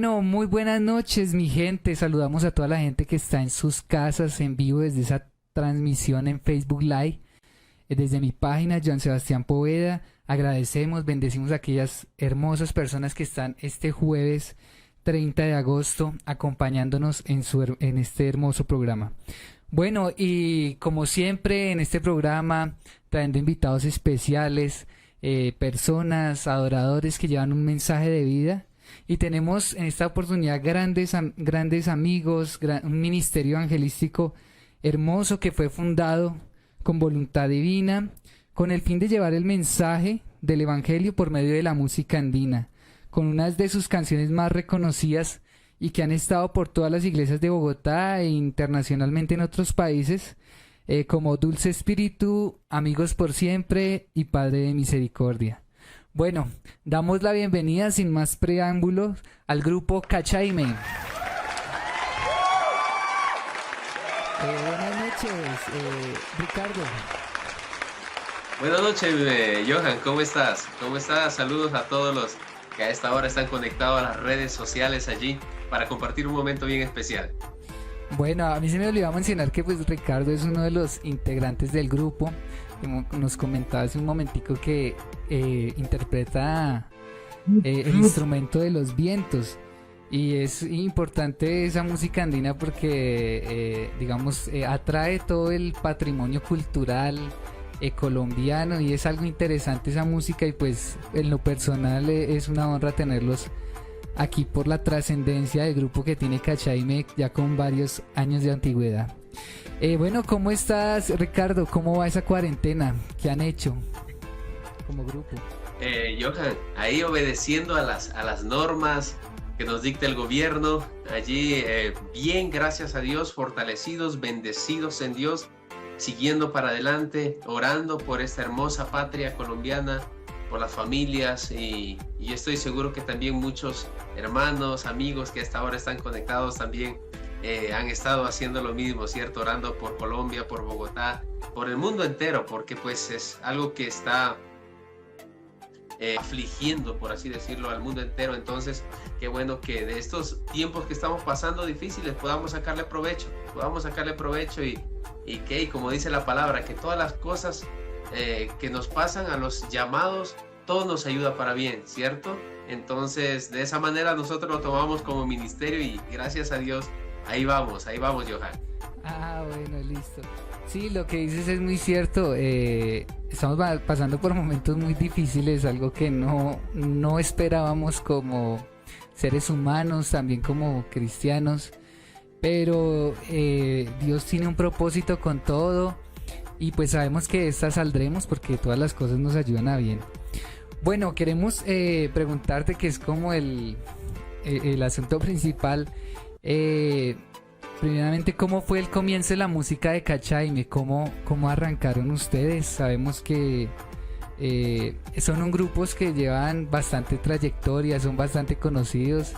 Bueno, muy buenas noches, mi gente. Saludamos a toda la gente que está en sus casas en vivo desde esa transmisión en Facebook Live. Desde mi página, Joan Sebastián Poveda, agradecemos, bendecimos a aquellas hermosas personas que están este jueves 30 de agosto acompañándonos en este hermoso programa. Bueno, y como siempre en este programa, trayendo invitados especiales, personas, adoradores que llevan un mensaje de vida. Y tenemos en esta oportunidad grandes amigos, un ministerio evangelístico hermoso que fue fundado con voluntad divina, con el fin de llevar el mensaje del Evangelio por medio de la música andina, con unas de sus canciones más reconocidas y que han estado por todas las iglesias de Bogotá e internacionalmente en otros países, como Dulce Espíritu, Amigos por Siempre y Padre de Misericordia. Bueno, damos la bienvenida sin más preámbulos al grupo Cachaime. Buenas noches, Ricardo. Buenas noches, Johan, ¿cómo estás? ¿Cómo estás? Saludos a todos los que a esta hora están conectados a las redes sociales allí para compartir un momento bien especial. Bueno, a mí se me olvidó mencionar que pues Ricardo es uno de los integrantes del grupo. Como nos comentaba hace un momentico que interpreta el instrumento de los vientos. Y es importante esa música andina porque, atrae todo el patrimonio cultural colombiano y es algo interesante esa música y pues en lo personal es una honra tenerlos aquí por la trascendencia del grupo que tiene Cachaime ya con varios años de antigüedad. Bueno, ¿cómo estás, Ricardo? ¿Cómo va esa cuarentena? ¿Qué han hecho como grupo? Johan, ahí obedeciendo a las normas que nos dicta el gobierno, allí bien, gracias a Dios, fortalecidos, bendecidos en Dios, siguiendo para adelante, orando por esta hermosa patria colombiana, por las familias y estoy seguro que también muchos hermanos, amigos que hasta ahora están conectados también han estado haciendo lo mismo, ¿cierto? Orando por Colombia, por Bogotá, por el mundo entero, porque pues es algo que está afligiendo, por así decirlo, al mundo entero. Entonces, qué bueno que de estos tiempos que estamos pasando difíciles podamos sacarle provecho y que, como dice la palabra, que todas las cosas que nos pasan a los llamados, todo nos ayuda para bien, ¿cierto? Entonces, de esa manera nosotros lo tomamos como ministerio y gracias a Dios, ahí vamos, Johan. Ah, bueno, listo. Sí, lo que dices es muy cierto. Estamos pasando por momentos muy difíciles, algo que no esperábamos como seres humanos, también como cristianos. Pero Dios tiene un propósito con todo y pues sabemos que de esta saldremos porque todas las cosas nos ayudan a bien. Bueno, queremos preguntarte, que es como el asunto principal. Primeramente, ¿cómo fue el comienzo de la música de Cachaime? ¿Cómo arrancaron ustedes? Sabemos que son grupos que llevan bastante trayectoria, son bastante conocidos.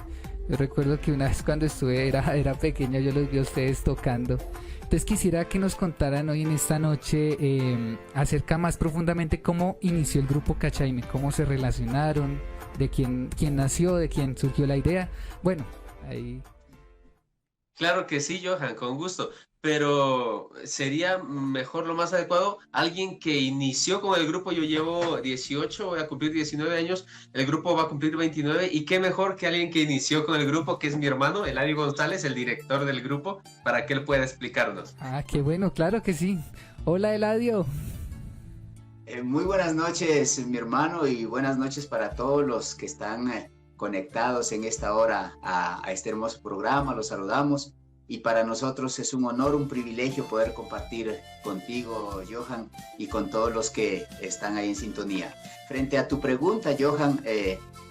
Yo recuerdo que una vez cuando era pequeño, yo los vi a ustedes tocando. Entonces quisiera que nos contaran hoy en esta noche acerca más profundamente cómo inició el grupo Cachaime, cómo se relacionaron, de quién nació, de quién surgió la idea. Bueno, ahí... Claro que sí, Johan, con gusto, pero sería mejor, lo más adecuado, alguien que inició con el grupo. Yo llevo 18, voy a cumplir 19 años, el grupo va a cumplir 29, y qué mejor que alguien que inició con el grupo, que es mi hermano, Eladio González, el director del grupo, para que él pueda explicarnos. Ah, qué bueno, claro que sí. Hola, Eladio. Muy buenas noches, mi hermano, y buenas noches para todos los que están conectados en esta hora a este hermoso programa. Los saludamos y para nosotros es un honor, un privilegio poder compartir contigo, Johan, y con todos los que están ahí en sintonía. Frente a tu pregunta, Johan,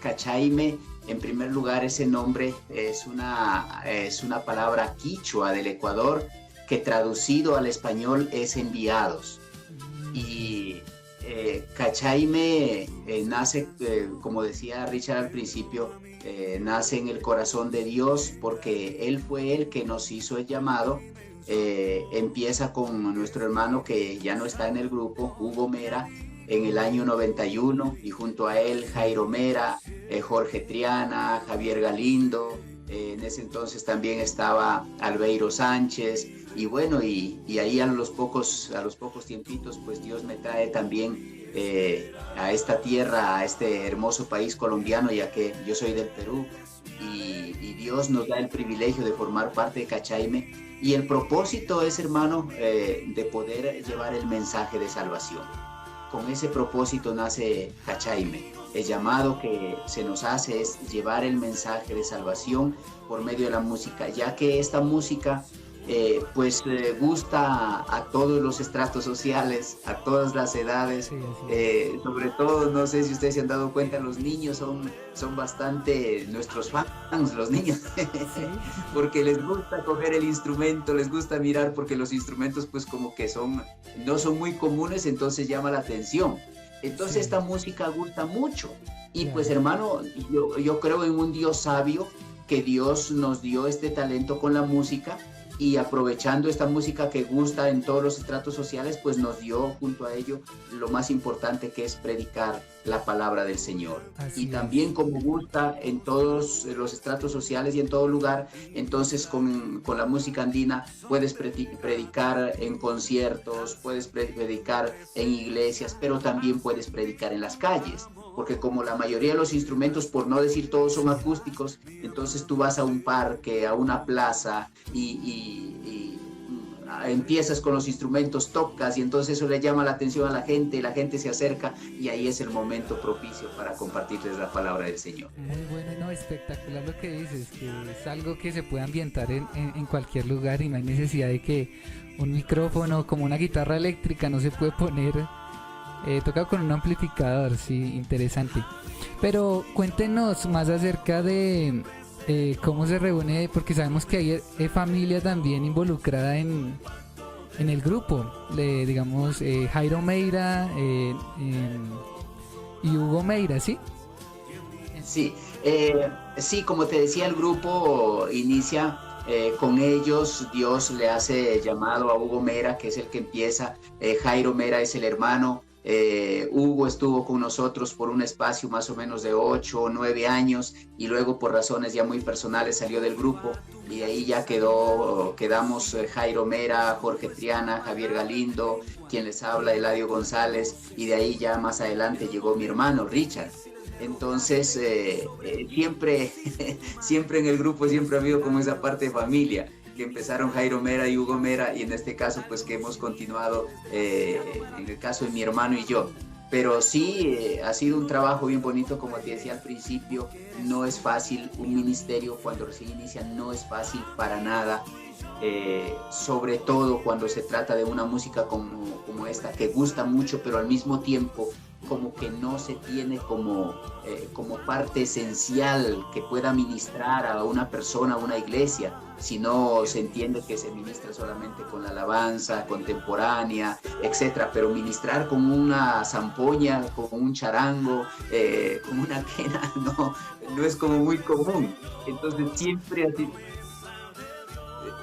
Cachaime, en primer lugar, ese nombre es una palabra quichua del Ecuador que traducido al español es enviados. Y Cachaime nace, como decía Richard al principio, nace en el corazón de Dios porque Él fue el que nos hizo el llamado. Empieza con nuestro hermano que ya no está en el grupo, Hugo Mera, en el año 91 y junto a él Jairo Mera, Jorge Triana, Javier Galindo, en ese entonces también estaba Albeiro Sánchez y bueno, y ahí a los pocos tiempitos pues Dios me trae también a esta tierra, a este hermoso país colombiano, ya que yo soy del Perú y Dios nos da el privilegio de formar parte de Cachaime y el propósito es, hermano, de poder llevar el mensaje de salvación. Con ese propósito nace Cachaime. El llamado que se nos hace es llevar el mensaje de salvación por medio de la música, ya que esta música gusta a todos los estratos sociales, a todas las edades, sobre todo, no sé si ustedes se han dado cuenta, los niños son bastante nuestros fans, los niños, porque les gusta coger el instrumento, les gusta mirar, porque los instrumentos pues como que no son muy comunes, entonces llama la atención. Entonces esta música gusta mucho y pues hermano, yo creo en un Dios sabio, que Dios nos dio este talento con la música y aprovechando esta música que gusta en todos los estratos sociales, pues nos dio junto a ello lo más importante, que es predicar la palabra del Señor. Así y también es. Como gusta en todos los estratos sociales y en todo lugar, entonces con la música andina puedes predicar en conciertos, puedes predicar en iglesias, pero también puedes predicar en las calles, porque como la mayoría de los instrumentos, por no decir todos, son acústicos, entonces tú vas a un parque, a una plaza y empiezas con los instrumentos, tocas y entonces eso le llama la atención a la gente se acerca y ahí es el momento propicio para compartirles la palabra del Señor. Muy bueno, no, espectacular lo que dices, que es algo que se puede ambientar en cualquier lugar y no hay necesidad de que un micrófono como una guitarra eléctrica no se puede poner tocado con un amplificador, sí, interesante. Pero cuéntenos más acerca de cómo se reúne, porque sabemos que hay familia también involucrada en el grupo, digamos Jairo Meira y Hugo Meira, ¿sí? Sí, como te decía, el grupo inicia con ellos, Dios le hace llamado a Hugo Mera, que es el que empieza, Jairo Mera es el hermano, Hugo estuvo con nosotros por un espacio más o menos de 8 o 9 años y luego por razones ya muy personales salió del grupo y de ahí ya quedamos Jairo Mera, Jorge Triana, Javier Galindo, quien les habla, Eladio González, y de ahí ya más adelante llegó mi hermano Richard. Entonces siempre en el grupo siempre ha habido como esa parte de familia, que empezaron Jairo Mera y Hugo Mera, y en este caso pues que hemos continuado en el caso de mi hermano y yo. Pero sí, ha sido un trabajo bien bonito, como te decía al principio, no es fácil, un ministerio cuando recién inicia no es fácil para nada, sobre todo cuando se trata de una música como esta, que gusta mucho, pero al mismo tiempo como que no se tiene como parte esencial que pueda ministrar a una persona, a una iglesia, sino se entiende que se ministra solamente con la alabanza contemporánea, etcétera, pero ministrar con una zampoña, con un charango, con una quena, no es como muy común.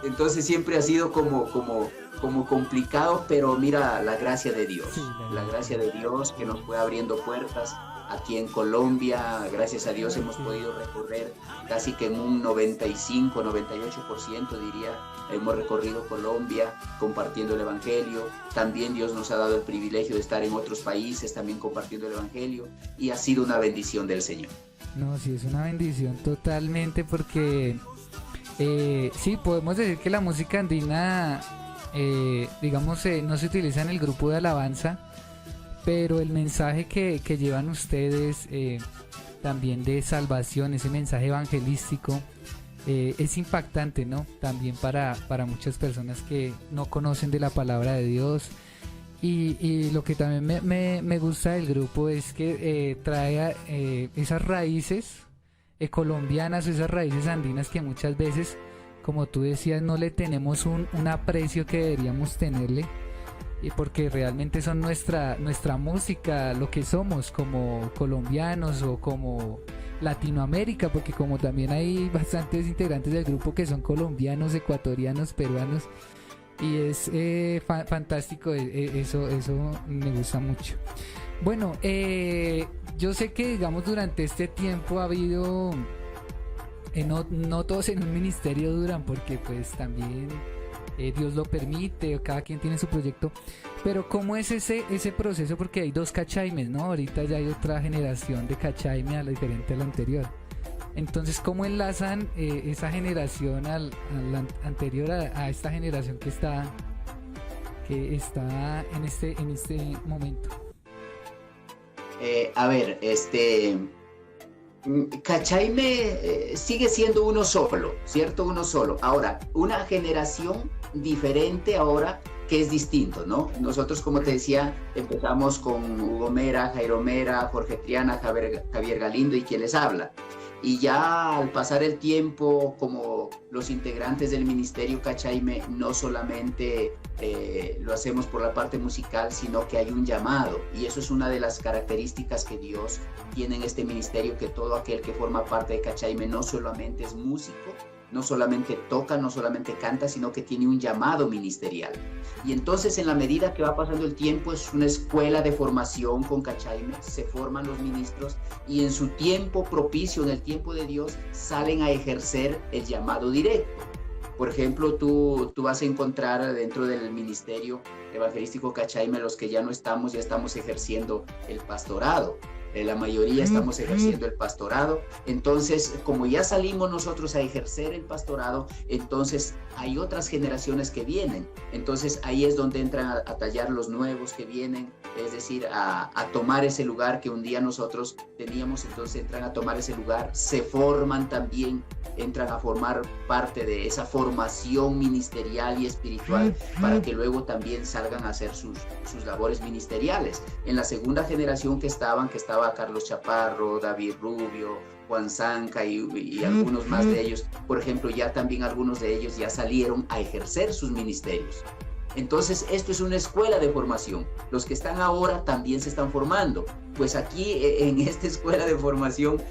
Entonces siempre ha sido como complicado, pero mira la gracia de Dios, la gracia de Dios que nos fue abriendo puertas. Aquí en Colombia, gracias a Dios, hemos podido recorrer casi que en un 95, 98% diría, hemos recorrido Colombia compartiendo el Evangelio. También Dios nos ha dado el privilegio de estar en otros países también compartiendo el Evangelio y ha sido una bendición del Señor. No, sí, es una bendición totalmente porque sí, podemos decir que la música andina, digamos, no se utiliza en el grupo de alabanza, pero el mensaje que llevan ustedes también de salvación, ese mensaje evangelístico, es impactante, ¿no? También para muchas personas que no conocen de la palabra de Dios. Y lo que también me gusta del grupo es que trae esas raíces colombianas o esas raíces andinas que muchas veces, como tú decías, no le tenemos un aprecio que deberíamos tenerle, y porque realmente son nuestra música, lo que somos como colombianos o como Latinoamérica, porque como también hay bastantes integrantes del grupo que son colombianos, ecuatorianos, peruanos, Y es fantástico, eso me gusta mucho. Bueno, yo sé que digamos durante este tiempo ha habido, no todos en un ministerio duran porque pues también Dios lo permite, cada quien tiene su proyecto, pero ¿cómo es ese proceso? Porque hay dos cachaimes, ¿no? Ahorita ya hay otra generación de cachaime a la diferente a la anterior. Entonces, ¿cómo enlazan esa generación al anterior a esta generación que está en este momento? A ver, Cachaime sigue siendo uno solo, ¿cierto? Uno solo. Ahora, una generación diferente ahora que es distinto, ¿no? Nosotros, como te decía, empezamos con Hugo Mera, Jairo Mera, Jorge Triana, Javier Galindo y quien les habla. Y ya al pasar el tiempo, como los integrantes del Ministerio Cachaime, no solamente lo hacemos por la parte musical, sino que hay un llamado. Y eso es una de las características que Dios tiene en este ministerio, que todo aquel que forma parte de Cachaime no solamente es músico, no solamente toca, no solamente canta, sino que tiene un llamado ministerial. Y entonces, en la medida que va pasando el tiempo, es una escuela de formación con Cachaime, se forman los ministros y en su tiempo propicio, en el tiempo de Dios, salen a ejercer el llamado directo. Por ejemplo, tú vas a encontrar dentro del ministerio evangelístico Cachaime, los que ya no estamos, ya estamos ejerciendo el pastorado. La mayoría estamos ejerciendo el pastorado. Entonces, como ya salimos nosotros a ejercer el pastorado, entonces hay otras generaciones que vienen. Entonces ahí es donde entran a tallar los nuevos que vienen, es decir, a tomar ese lugar que un día nosotros teníamos. Entonces entran a tomar ese lugar, se forman también, entran a formar parte de esa formación ministerial y espiritual para que luego también salgan a hacer sus labores ministeriales. En la segunda generación que estaba Carlos Chaparro, David Rubio, Juan Zanca y algunos más de ellos, por ejemplo, ya también algunos de ellos ya salieron a ejercer sus ministerios. Entonces, esto es una escuela de formación. Los que están ahora también se están formando. Pues aquí, en esta escuela de formación,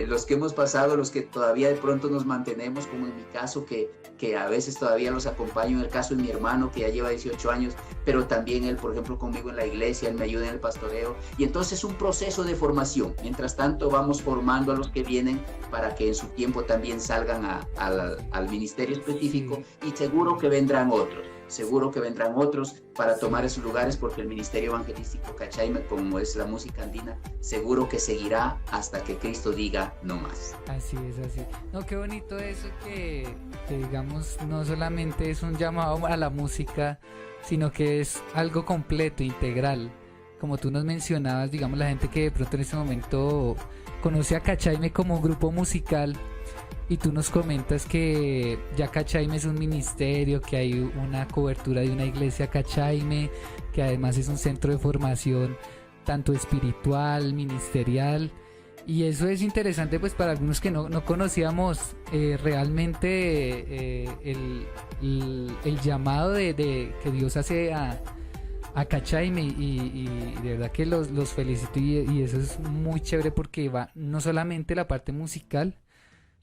los que hemos pasado, los que todavía de pronto nos mantenemos, como en mi caso, que a veces todavía los acompaño, en el caso de mi hermano, que ya lleva 18 años, pero también él, por ejemplo, conmigo en la iglesia, él me ayuda en el pastoreo. Y entonces es un proceso de formación. Mientras tanto, vamos formando a los que vienen para que en su tiempo también salgan al ministerio específico, y seguro que vendrán otros. Seguro que vendrán otros para tomar esos lugares, porque el Ministerio Evangelístico Cachaime, como es la música andina, seguro que seguirá hasta que Cristo diga no más. Así es, así. No, qué bonito eso que digamos, no solamente es un llamado a la música, sino que es algo completo, integral. Como tú nos mencionabas, digamos, la gente que de pronto en este momento conoce a Cachaime como un grupo musical, y tú nos comentas que ya Cachaime es un ministerio, que hay una cobertura de una iglesia Cachaime, que además es un centro de formación tanto espiritual, ministerial, y eso es interesante pues para algunos que no conocíamos realmente el llamado de que Dios hace a Cachaime, y de verdad que los felicito, y eso es muy chévere porque va no solamente la parte musical,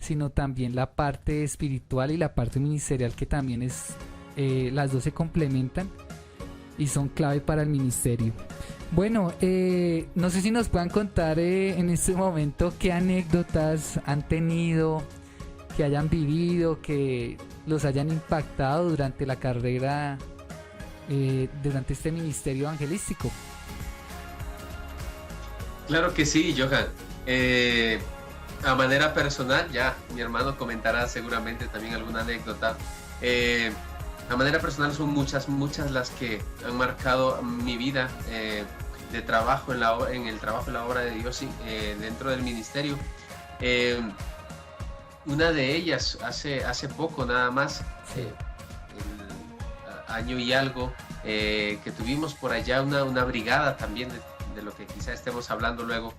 sino también la parte espiritual y la parte ministerial, que también es, las dos se complementan y son clave para el ministerio. Bueno, no sé si nos puedan contar en este momento qué anécdotas han tenido, que hayan vivido, que los hayan impactado durante la carrera, durante este ministerio evangelístico. Claro que sí, Johan. A manera personal, ya mi hermano comentará seguramente también alguna anécdota. A manera personal son muchas las que han marcado mi vida de trabajo en el trabajo en la obra de Dios dentro del ministerio. Una de ellas hace poco nada más, el año y algo, que tuvimos por allá una brigada también de lo que quizá estemos hablando luego,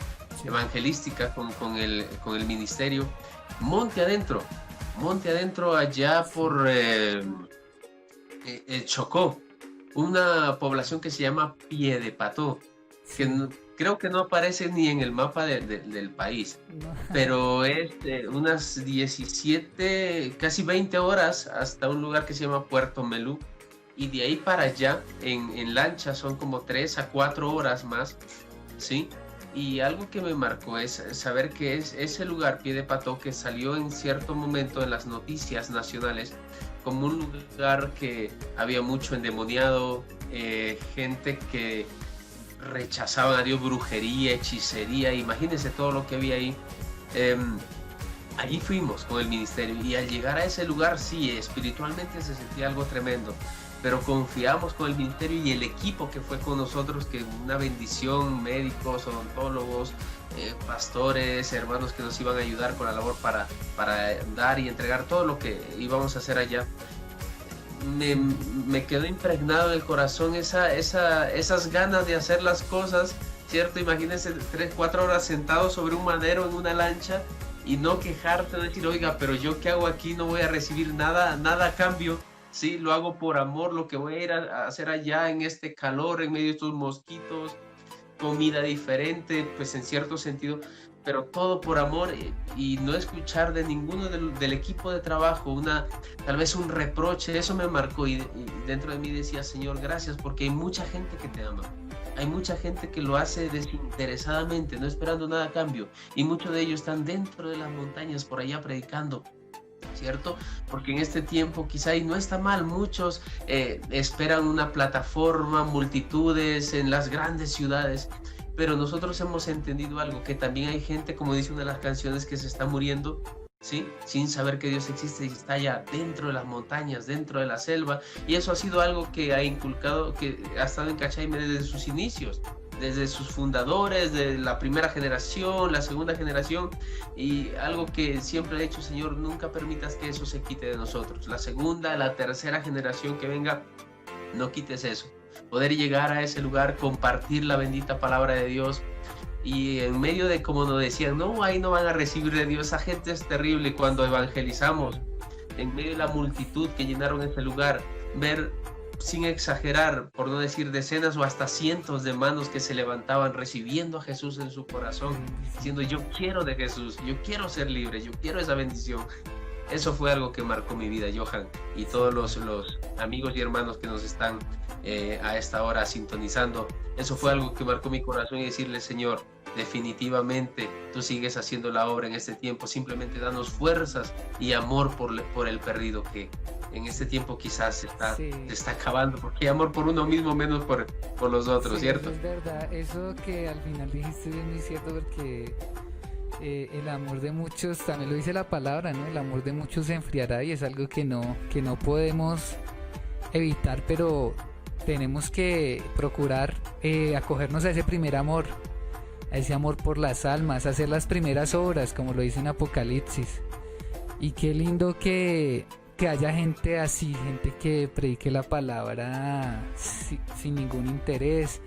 evangelística con el ministerio, monte adentro allá por el Chocó, una población que se llama Piedepató, que creo que no aparece ni en el mapa del país, pero es unas 17, casi 20 horas hasta un lugar que se llama Puerto Melú, y de ahí para allá en lancha son como 3 a 4 horas más, ¿sí? Y algo que me marcó es saber que ese lugar, Pie de Pato, que salió en cierto momento en las noticias nacionales como un lugar que había mucho endemoniado, gente que rechazaban a Dios, brujería, hechicería, imagínense todo lo que había ahí. Allí fuimos con el ministerio y al llegar a ese lugar, sí, espiritualmente se sentía algo tremendo, pero confiamos con el ministerio y el equipo que fue con nosotros, que una bendición, médicos, odontólogos, pastores, hermanos que nos iban a ayudar con la labor para dar y entregar todo lo que íbamos a hacer allá. Me quedó impregnado en el corazón esas ganas de hacer las cosas, ¿cierto? Imagínense 3, 4 horas sentados sobre un madero en una lancha y no quejarte, no decir, oiga, pero yo qué hago aquí, no voy a recibir nada a cambio, sí, lo hago por amor, lo que voy a ir a hacer allá en este calor, en medio de estos mosquitos, comida diferente, pues en cierto sentido, pero todo por amor, y no escuchar de ninguno del equipo de trabajo tal vez un reproche. Eso me marcó y dentro de mí decía, Señor, gracias, porque hay mucha gente que te ama. Hay mucha gente que lo hace desinteresadamente, no esperando nada a cambio, y muchos de ellos están dentro de las montañas por allá predicando, ¿cierto? Porque en este tiempo quizá, y no está mal, muchos esperan una plataforma, multitudes en las grandes ciudades, pero nosotros hemos entendido algo, que también hay gente, como dice una de las canciones, que se está muriendo, ¿sí? Sin saber que Dios existe y está allá dentro de las montañas, dentro de la selva, y eso ha sido algo que ha inculcado, que ha estado en Cachaime desde sus inicios, desde sus fundadores, de la primera generación, la segunda generación, y algo que siempre he dicho, Señor, nunca permitas que eso se quite de nosotros, la segunda, la tercera generación que venga, no quites eso, poder llegar a ese lugar, compartir la bendita palabra de Dios. Y en medio de, como nos decían, no, ahí no van a recibir de Dios, esa gente es terrible. Cuando evangelizamos, en medio de la multitud que llenaron ese lugar, ver, sin exagerar, por no decir decenas o hasta cientos de manos que se levantaban recibiendo a Jesús en su corazón, diciendo, yo quiero de Jesús, yo quiero ser libre, yo quiero esa bendición. Eso fue algo que marcó mi vida, Johan, y todos los amigos y hermanos que nos están a esta hora sintonizando. Eso fue algo que marcó mi corazón, y decirle, Señor, definitivamente tú sigues haciendo la obra en este tiempo. Simplemente danos fuerzas y amor por el perdido, que en este tiempo quizás se está acabando, porque hay amor por uno mismo, menos por los otros, sí, ¿cierto? Eso es verdad, eso que al final dijiste es muy cierto, porque el amor de muchos, también lo dice la palabra, ¿no? El amor de muchos se enfriará, y es algo que no podemos evitar, pero tenemos que procurar acogernos a ese primer amor, a ese amor por las almas, hacer las primeras obras, como lo dice en Apocalipsis. Y qué lindo que haya gente así, gente que predique la palabra sin ningún interés.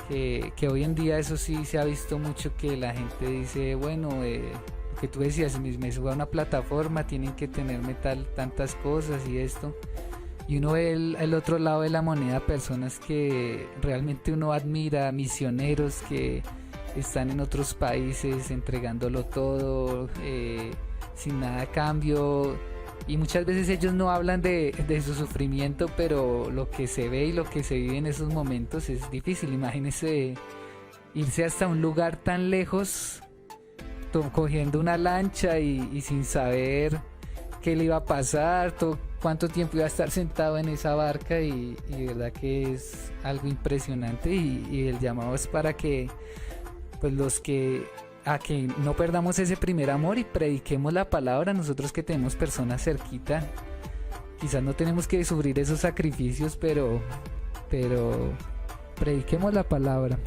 Que hoy en día eso sí se ha visto mucho, que la gente dice, bueno, lo que tú decías, me subo a una plataforma, tienen que tenerme tantas cosas y esto. Y uno ve el otro lado de la moneda, personas que realmente uno admira, misioneros que están en otros países entregándolo todo, sin nada a cambio. Y muchas veces ellos no hablan de su sufrimiento, pero lo que se ve y lo que se vive en esos momentos es difícil. Imagínense irse hasta un lugar tan lejos, cogiendo una lancha y sin saber qué le iba a pasar, cuánto tiempo iba a estar sentado en esa barca, y de verdad que es algo impresionante, y el llamado es para que pues a que no perdamos ese primer amor y prediquemos la palabra. Nosotros que tenemos personas cerquita, quizás no tenemos que sufrir esos sacrificios, pero prediquemos la palabra.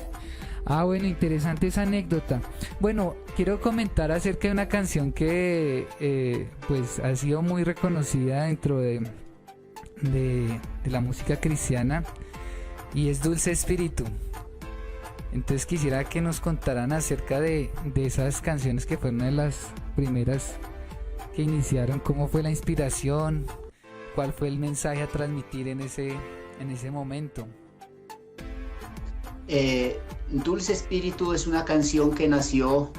Bueno, interesante esa anécdota. Bueno, quiero comentar acerca de una canción que pues ha sido muy reconocida dentro de la música cristiana, y es Dulce Espíritu. Entonces quisiera que nos contaran acerca de esas canciones que fueron de las primeras que iniciaron, cómo fue la inspiración, cuál fue el mensaje a transmitir en ese momento. Dulce Espíritu es una canción que nació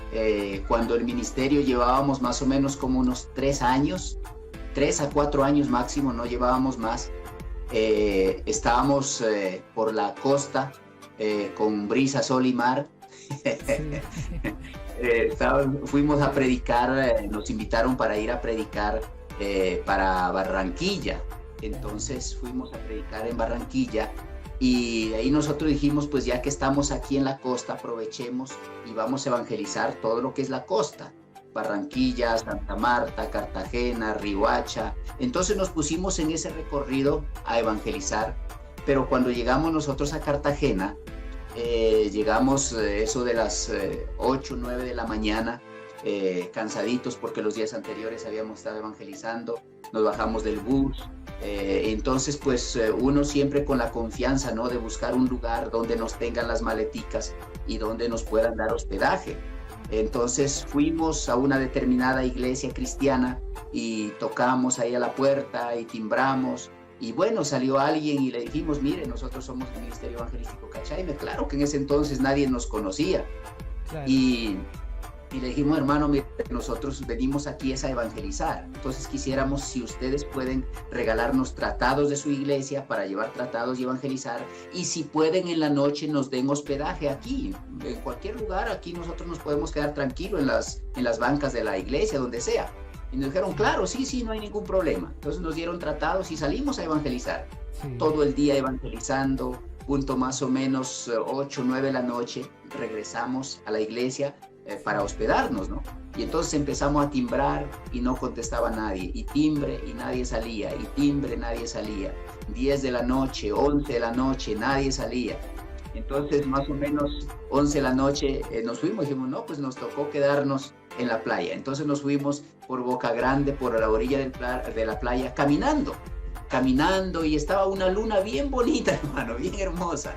cuando el ministerio llevábamos más o menos como unos 3 a 4 años máximo, no llevábamos más. Estábamos por la costa con brisa, sol y mar. Sí. Fuimos a predicar, nos invitaron para ir a predicar para Barranquilla. Entonces fuimos a predicar en Barranquilla y ahí nosotros dijimos, pues ya que estamos aquí en la costa, aprovechemos y vamos a evangelizar todo lo que es la costa. Barranquilla, Santa Marta, Cartagena, Riohacha. Entonces nos pusimos en ese recorrido a evangelizar, pero cuando llegamos nosotros a Cartagena, llegamos eso de las 8, 9 de la mañana, cansaditos porque los días anteriores habíamos estado evangelizando, nos bajamos del bus, entonces pues uno siempre con la confianza, ¿no?, de buscar un lugar donde nos tengan las maleticas y donde nos puedan dar hospedaje. Entonces fuimos a una determinada iglesia cristiana y tocamos ahí a la puerta y timbramos. Y bueno, salió alguien y le dijimos, mire, nosotros somos el Ministerio Evangelístico Cachayme. Claro que en ese entonces nadie nos conocía. Claro. Y le dijimos, hermano, mire, nosotros venimos aquí es a evangelizar. Entonces quisiéramos, si ustedes pueden regalarnos tratados de su iglesia para llevar tratados y evangelizar. Y si pueden en la noche nos den hospedaje aquí, en cualquier lugar, aquí nosotros nos podemos quedar tranquilos en las bancas de la iglesia, donde sea. Y nos dijeron, claro, sí, no hay ningún problema. Entonces nos dieron tratados y salimos a evangelizar. Sí. Todo el día evangelizando, punto más o menos 8, 9 de la noche, regresamos a la iglesia para hospedarnos, ¿no? Y entonces empezamos a timbrar y no contestaba nadie. Y timbre y nadie salía. Y timbre, nadie salía. 10 de la noche, 11 de la noche, nadie salía. Entonces, más o menos 11 de la noche nos fuimos, dijimos, no, pues nos tocó quedarnos en la playa. Entonces nos fuimos por Boca Grande, por la orilla de la playa, caminando, y estaba una luna bien bonita, hermano, bien hermosa.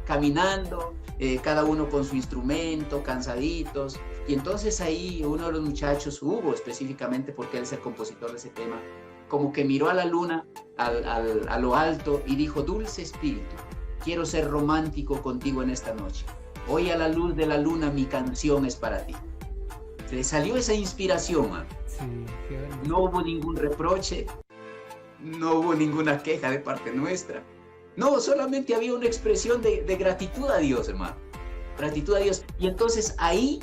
Caminando, cada uno con su instrumento, cansaditos. Y entonces ahí uno de los muchachos, Hugo específicamente, porque él es el compositor de ese tema, como que miró a la luna, a lo alto, y dijo, dulce espíritu, quiero ser romántico contigo en esta noche. Hoy a la luz de la luna mi canción es para ti. Le salió esa inspiración, man. Sí, qué bonito. No hubo ningún reproche, no hubo ninguna queja de parte nuestra. No, solamente había una expresión de gratitud a Dios, hermano. Gratitud a Dios. Y entonces ahí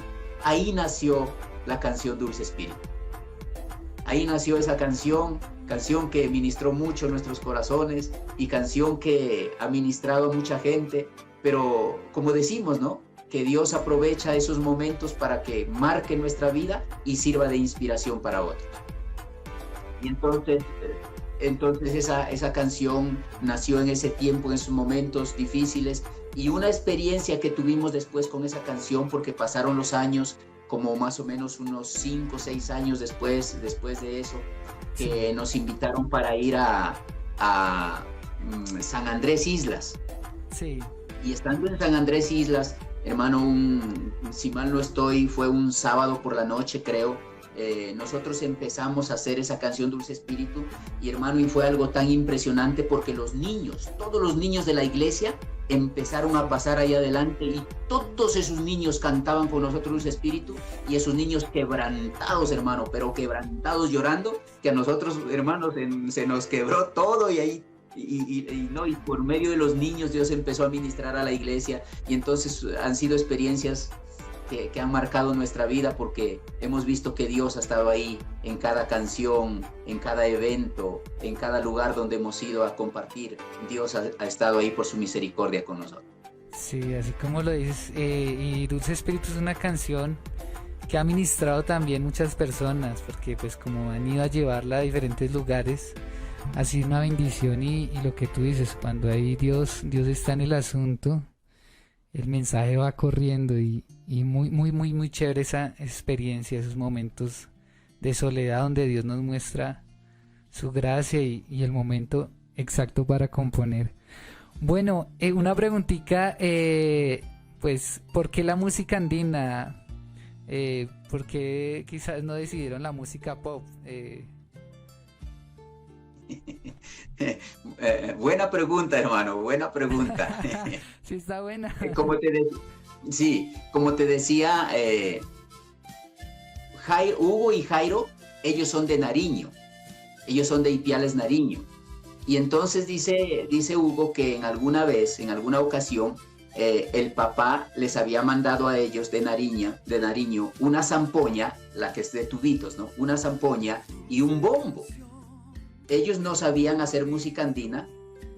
nació la canción Dulce Espíritu. Ahí nació esa canción que ministró mucho nuestros corazones y canción que ha ministrado a mucha gente. Pero como decimos, ¿no?, que Dios aprovecha esos momentos para que marque nuestra vida y sirva de inspiración para otros. Y entonces esa canción nació en ese tiempo, en esos momentos difíciles, y una experiencia que tuvimos después con esa canción, porque pasaron los años, como más o menos unos 5 o 6 años después de eso, que nos invitaron para ir a San Andrés Islas. Sí. Y estando en San Andrés Islas, hermano, si mal no estoy, fue un sábado por la noche, creo. Nosotros empezamos a hacer esa canción Dulce Espíritu, y hermano, y fue algo tan impresionante porque los niños, todos los niños de la iglesia empezaron a pasar ahí adelante, y todos esos niños cantaban con nosotros Dulce Espíritu, y esos niños quebrantados, hermano, pero quebrantados llorando, que a nosotros, hermanos, se nos quebró todo, y ahí y por medio de los niños Dios empezó a ministrar a la iglesia, y entonces han sido experiencias que han marcado nuestra vida, porque hemos visto que Dios ha estado ahí en cada canción, en cada evento, en cada lugar donde hemos ido a compartir. Dios ha estado ahí por su misericordia con nosotros. Sí, así como lo dices, y Dulce Espíritu es una canción que ha ministrado también muchas personas, porque pues como han ido a llevarla a diferentes lugares, ha sido una bendición, y lo que tú dices, cuando ahí Dios está en el asunto, el mensaje va corriendo, y muy chévere esa experiencia, esos momentos de soledad donde Dios nos muestra su gracia y el momento exacto para componer. Bueno, una preguntita, pues, ¿por qué la música andina? ¿Por qué quizás no decidieron la música pop? Buena pregunta, hermano, buena pregunta. Sí, está buena. Como te decía, Hugo y Jairo, ellos son de Nariño, ellos son de Ipiales, Nariño. Y entonces dice Hugo que en alguna vez, en alguna ocasión, el papá les había mandado a ellos de Nariño, una zampoña, la que es de tubitos, ¿no? Una zampoña y un bombo. Ellos no sabían hacer música andina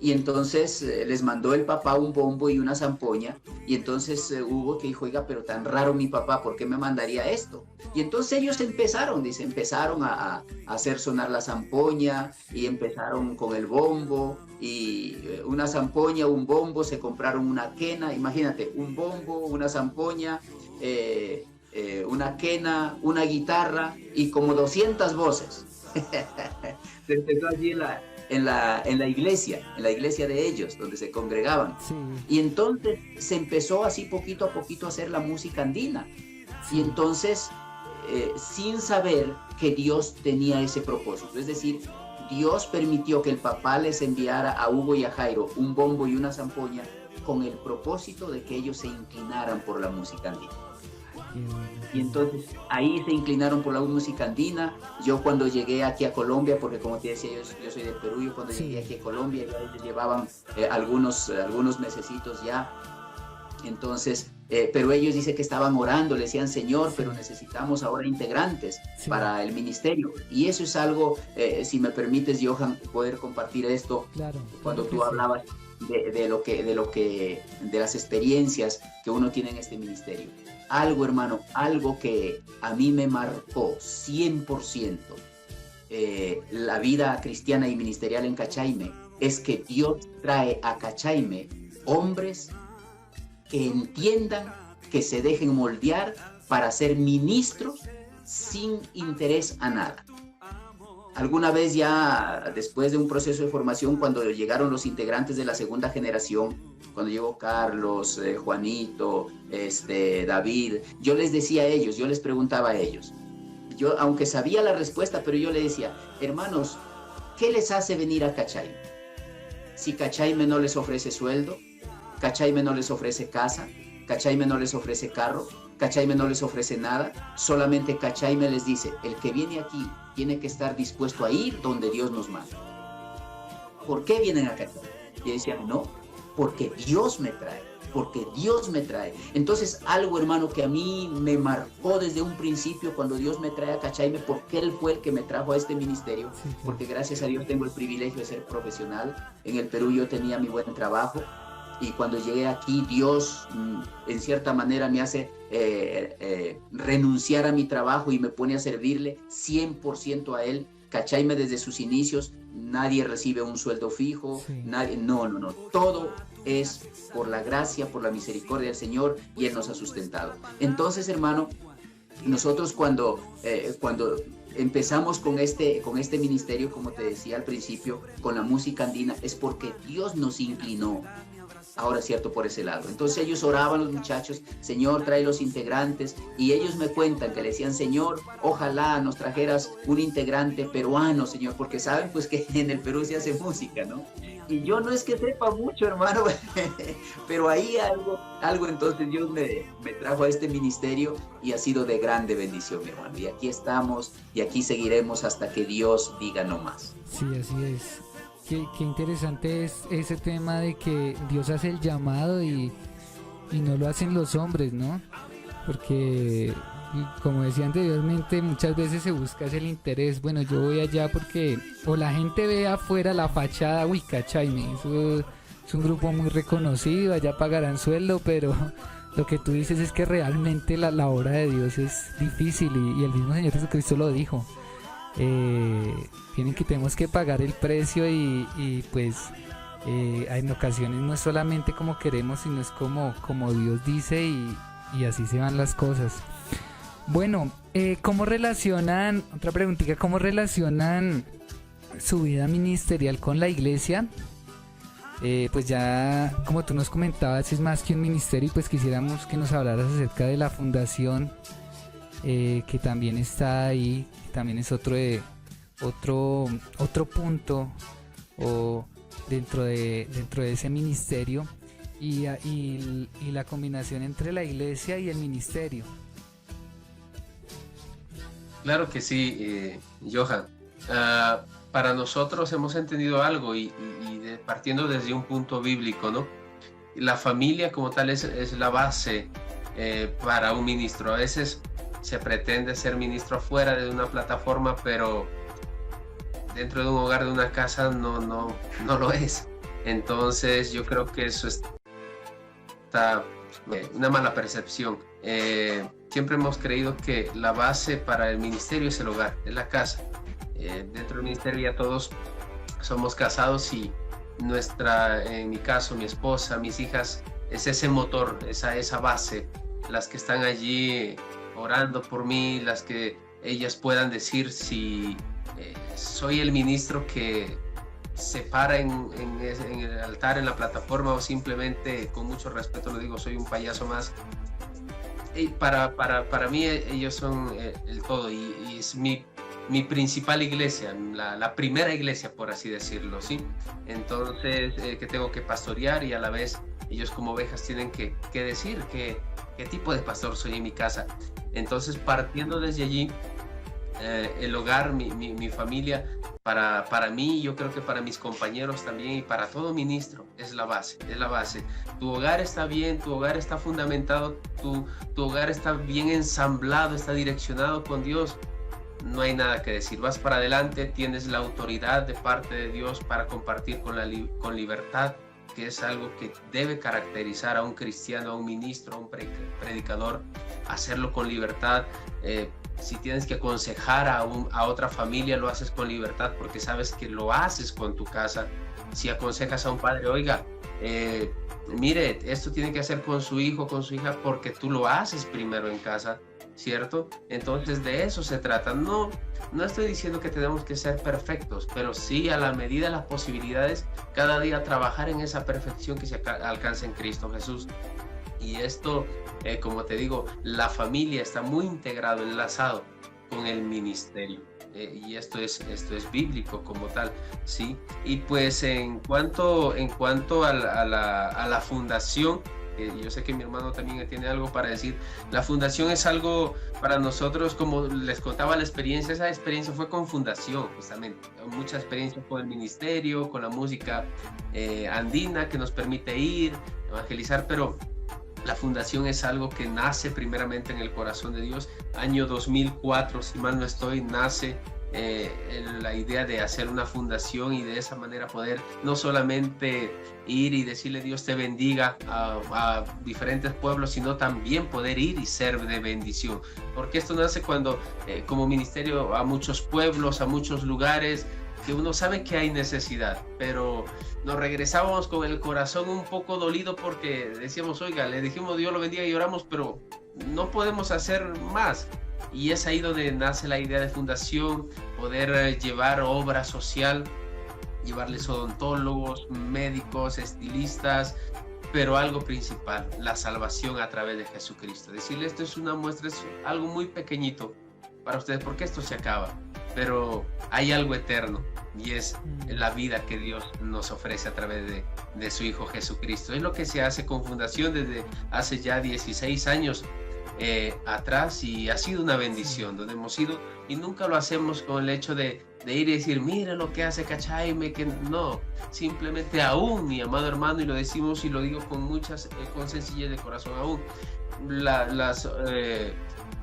y entonces les mandó el papá un bombo y una zampoña y entonces Hugo que dijo, oiga, pero tan raro mi papá, ¿por qué me mandaría esto? Y entonces ellos empezaron a hacer sonar la zampoña y empezaron con el bombo y una zampoña, un bombo, se compraron una quena, imagínate, un bombo, una zampoña, una quena, una guitarra y como 200 voces. Se empezó allí en la iglesia de ellos, donde se congregaban. Sí. Y entonces se empezó así poquito a poquito a hacer la música andina. Y entonces, sin saber que Dios tenía ese propósito, es decir, Dios permitió que el papá les enviara a Hugo y a Jairo un bombo y una zampoña con el propósito de que ellos se inclinaran por la música andina. Y entonces ahí se inclinaron por la música andina. Yo cuando llegué aquí a Colombia, porque como te decía, yo soy de Perú, yo cuando llegué aquí a Colombia, ya ellos llevaban algunos mesecitos ya. Entonces, pero ellos dicen que estaban orando, le decían, Señor, pero necesitamos ahora integrantes para el ministerio. Y eso es algo, si me permites, Johan, poder compartir esto. Claro, cuando tú hablabas de las experiencias que uno tiene en este ministerio. Algo, hermano, algo que a mí me marcó 100% la vida cristiana y ministerial en Cachaime es que Dios trae a Cachaime hombres que entiendan, que se dejen moldear para ser ministros sin interés a nada. Alguna vez ya después de un proceso de formación, cuando llegaron los integrantes de la segunda generación, cuando llegó Carlos, Juanito, David, yo les decía a ellos, yo les preguntaba a ellos, yo aunque sabía la respuesta, pero yo les decía, hermanos, ¿qué les hace venir a Cachaime? Si Cachaime no les ofrece sueldo, Cachaime no les ofrece casa, Cachaime no les ofrece carro, Cachaime no les ofrece nada, solamente Cachaime les dice, el que viene aquí tiene que estar dispuesto a ir donde Dios nos manda. ¿Por qué vienen a Cachaime? Y decían, no, porque Dios me trae, porque Dios me trae. Entonces algo, hermano, que a mí me marcó desde un principio cuando Dios me trae a Cachaime, porque Él fue el que me trajo a este ministerio, porque gracias a Dios tengo el privilegio de ser profesional. En el Perú yo tenía mi buen trabajo. Y cuando llegué aquí, Dios, en cierta manera, me hace renunciar a mi trabajo y me pone a servirle 100% a Él. Cachaime desde sus inicios, nadie recibe un sueldo fijo, nadie, no. Todo es por la gracia, por la misericordia del Señor y Él nos ha sustentado. Entonces, hermano, nosotros cuando empezamos con este ministerio, como te decía al principio, con la música andina, es porque Dios nos inclinó. Ahora, cierto, por ese lado. Entonces ellos oraban, los muchachos, Señor, trae los integrantes, y ellos me cuentan que le decían, Señor, ojalá nos trajeras un integrante peruano, Señor, porque saben pues que en el Perú se hace música, ¿no? Y yo no es que sepa mucho, hermano, pero ahí algo entonces Dios me trajo a este ministerio y ha sido de grande bendición, mi hermano. Y aquí estamos y aquí seguiremos hasta que Dios diga no más. Sí, así es. Qué interesante es ese tema de que Dios hace el llamado y no lo hacen los hombres, ¿no? Porque, como decía anteriormente, muchas veces se busca el interés. Bueno, yo voy allá porque o la gente ve afuera la fachada, uy, Cachaime, eso es un grupo muy reconocido, allá pagarán sueldo, pero lo que tú dices es que realmente la obra de Dios es difícil y el mismo Señor Jesucristo lo dijo. Tenemos que pagar el precio y pues en ocasiones no es solamente como queremos, sino es como Dios dice y así se van las cosas. Bueno, ¿cómo relacionan, otra preguntita, cómo relacionan su vida ministerial con la iglesia? Pues ya como tú nos comentabas, es más que un ministerio y pues quisiéramos que nos hablaras acerca de la fundación que también está ahí, también es otro punto o dentro de ese ministerio y la combinación entre la iglesia y el ministerio. Claro que sí, Johan. para nosotros hemos entendido algo partiendo desde un punto bíblico, ¿no? La familia como tal es la base para un ministro. A veces se pretende ser ministro afuera de una plataforma, pero dentro de un hogar, de una casa, no lo es. Entonces yo creo que eso está una mala percepción. Siempre hemos creído que la base para el ministerio es el hogar, es la casa. Dentro del ministerio ya todos somos casados y en mi caso, mi esposa, mis hijas, es ese motor, esa base, las que están allí orando por mí, las que ellas puedan decir si soy el ministro que se para en el altar, en la plataforma, o simplemente, con mucho respeto lo digo, soy un payaso más. Y para mí ellos son el todo, y es mi principal iglesia, la primera iglesia, por así decirlo, ¿sí? Entonces, que tengo que pastorear, y a la vez ellos como ovejas tienen que decir qué tipo de pastor soy en mi casa. Entonces, partiendo desde allí, el hogar, mi familia, para mí, yo creo que para mis compañeros también, y para todo ministro, es la base. Tu hogar está bien, tu hogar está fundamentado, tu hogar está bien ensamblado, está direccionado con Dios. No hay nada que decir, vas para adelante, tienes la autoridad de parte de Dios para compartir con libertad, que es algo que debe caracterizar a un cristiano, a un ministro, a un predicador, hacerlo con libertad. Si tienes que aconsejar a otra familia, lo haces con libertad, porque sabes que lo haces con tu casa. Si aconsejas a un padre, oiga, mire, esto tiene que hacer con su hijo, con su hija, porque tú lo haces primero en casa, ¿cierto? Entonces de eso se trata. No estoy diciendo que tenemos que ser perfectos, pero sí, a la medida de las posibilidades, cada día trabajar en esa perfección que se alcanza en Cristo Jesús. Y esto, como te digo, la familia está muy integrado, enlazado con el ministerio. Y esto es bíblico como tal, ¿sí? Y pues en cuanto a la fundación, yo sé que mi hermano también tiene algo para decir. La fundación es algo para nosotros, como les contaba la experiencia, esa experiencia fue con fundación, justamente. Mucha experiencia con el ministerio, con la música andina que nos permite ir, evangelizar, pero la fundación es algo que nace primeramente en el corazón de Dios. Año 2004, si mal no estoy, nace la idea de hacer una fundación, y de esa manera poder no solamente ir y decirle Dios te bendiga a diferentes pueblos, sino también poder ir y ser de bendición, porque esto nace cuando como ministerio a muchos pueblos, a muchos lugares, que uno sabe que hay necesidad, pero nos regresábamos con el corazón un poco dolido, porque decíamos, oiga, le dijimos Dios lo bendiga y oramos, pero no podemos hacer más. Y es ahí donde nace la idea de fundación, poder llevar obra social, llevarles odontólogos, médicos, estilistas, pero algo principal, la salvación a través de Jesucristo. Decirle, esto es una muestra, es algo muy pequeñito para ustedes, porque esto se acaba, pero hay algo eterno, y es la vida que Dios nos ofrece a través de su Hijo Jesucristo. Es lo que se hace con fundación desde hace ya 16 años atrás, y ha sido una bendición donde hemos ido, y nunca lo hacemos con el hecho de ir y decir, mire lo que hace Cachaime, que no, simplemente aún, mi amado hermano, y lo decimos y lo digo con sencillez de corazón, aún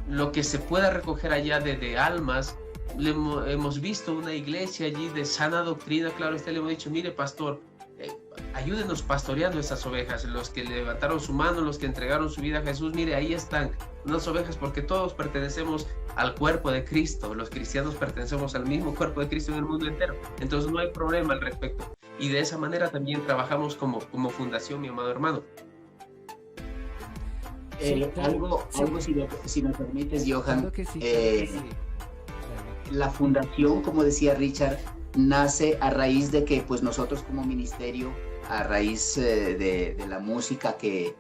lo que se pueda recoger allá de almas, hemos visto una iglesia allí de sana doctrina, claro, le hemos dicho, mire pastor, ayúdenos pastoreando estas ovejas, los que levantaron su mano, los que entregaron su vida a Jesús, mire, ahí están unas ovejas, porque todos pertenecemos al cuerpo de Cristo, los cristianos pertenecemos al mismo cuerpo de Cristo en el mundo entero, entonces no hay problema al respecto, y de esa manera también trabajamos como fundación, mi amado hermano. Algo si me permites, Johan, claro que sí. La fundación, como decía Richard, nace a raíz de que pues nosotros como ministerio, a raíz de la música que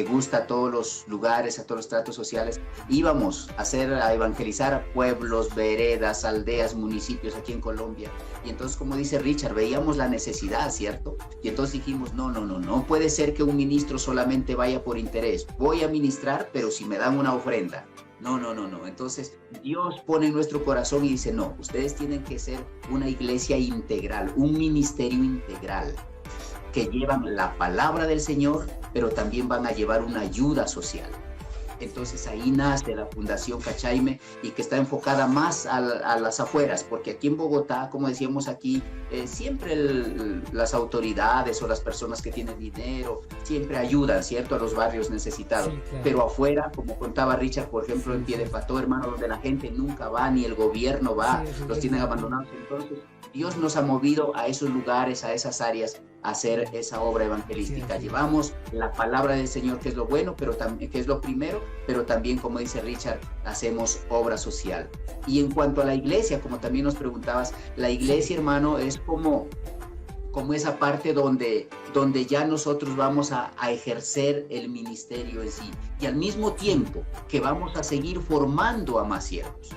gusta a todos los lugares, a todos los tratos sociales, íbamos a evangelizar a pueblos, veredas, aldeas, municipios aquí en Colombia. Y entonces, como dice Richard, veíamos la necesidad, ¿cierto? Y entonces dijimos, no puede ser que un ministro solamente vaya por interés. Voy a ministrar, pero si me dan una ofrenda. No, no, no, no. Entonces, Dios pone en nuestro corazón y dice, no, ustedes tienen que ser una iglesia integral, un ministerio integral, que llevan la palabra del Señor, pero también van a llevar una ayuda social. Entonces ahí nace la Fundación Cachaime, y que está enfocada más a las afueras, porque aquí en Bogotá, como decíamos aquí, siempre las autoridades o las personas que tienen dinero siempre ayudan, ¿cierto?, a los barrios necesitados. Sí, claro. Pero afuera, como contaba Richard, por ejemplo, en Piedefató, hermano, donde la gente nunca va, ni el gobierno va, sí, los tienen abandonados. Entonces Dios nos ha movido a esos lugares, a esas áreas, a hacer esa obra evangelística. Sí. Llevamos la palabra del Señor, que es lo bueno, pero también, que es lo primero, pero también, como dice Richard, hacemos obra social. Y en cuanto a la iglesia, como también nos preguntabas, la iglesia, hermano, es como esa parte donde ya nosotros vamos a ejercer el ministerio en sí, y al mismo tiempo que vamos a seguir formando a más siervos.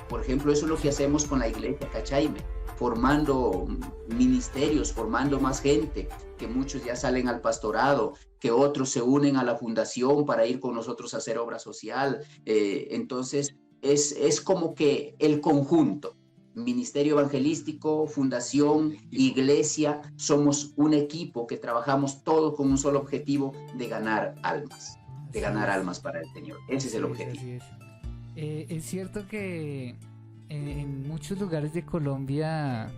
Por ejemplo, eso es lo que hacemos con la iglesia Cachaime, formando ministerios, formando más gente, que muchos ya salen al pastorado, que otros se unen a la fundación para ir con nosotros a hacer obra social. Entonces, es como que el conjunto, ministerio evangelístico, fundación, iglesia, somos un equipo que trabajamos todos con un solo objetivo de ganar almas, para el Señor. Ese es el objetivo. Es cierto que en muchos lugares de Colombia,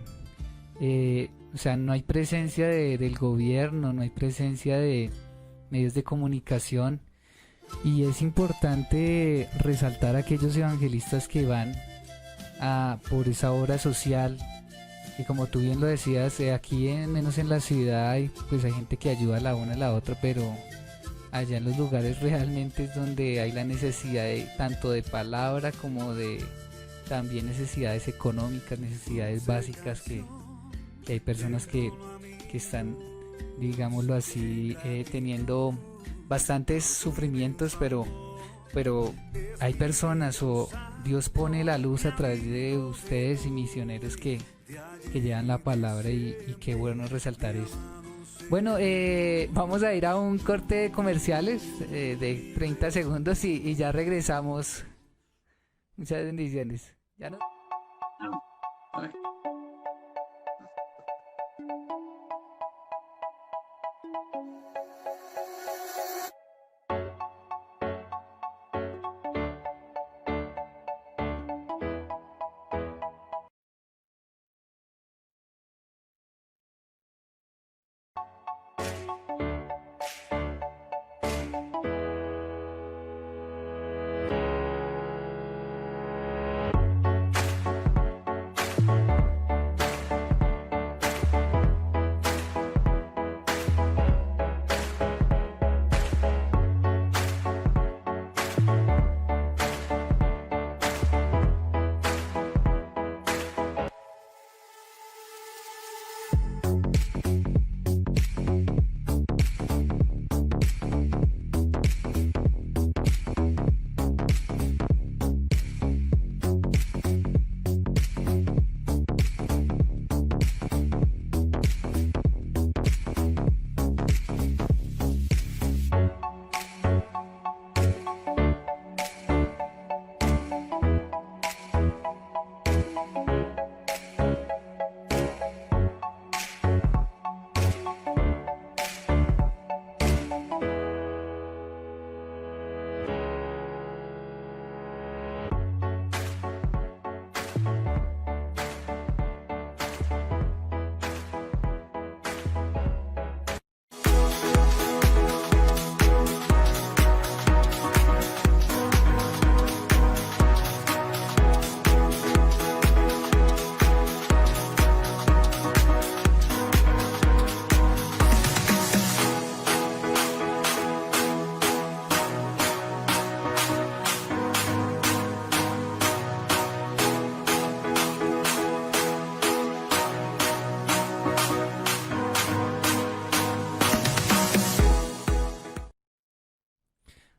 o sea, no hay presencia del gobierno, no hay presencia de medios de comunicación, y es importante resaltar a aquellos evangelistas que van por esa obra social, y como tú bien lo decías, aquí menos en la ciudad hay gente que ayuda a la una a la otra, pero allá en los lugares realmente es donde hay la necesidad tanto de palabra como de también necesidades económicas, necesidades básicas, que hay personas que están, digámoslo así, teniendo bastantes sufrimientos, pero hay personas, o Dios pone la luz a través de ustedes y misioneros que llevan la palabra, y qué bueno resaltar eso. Bueno, vamos a ir a un corte de comerciales de 30 segundos y ya regresamos. Muchas bendiciones. ¿Ya no?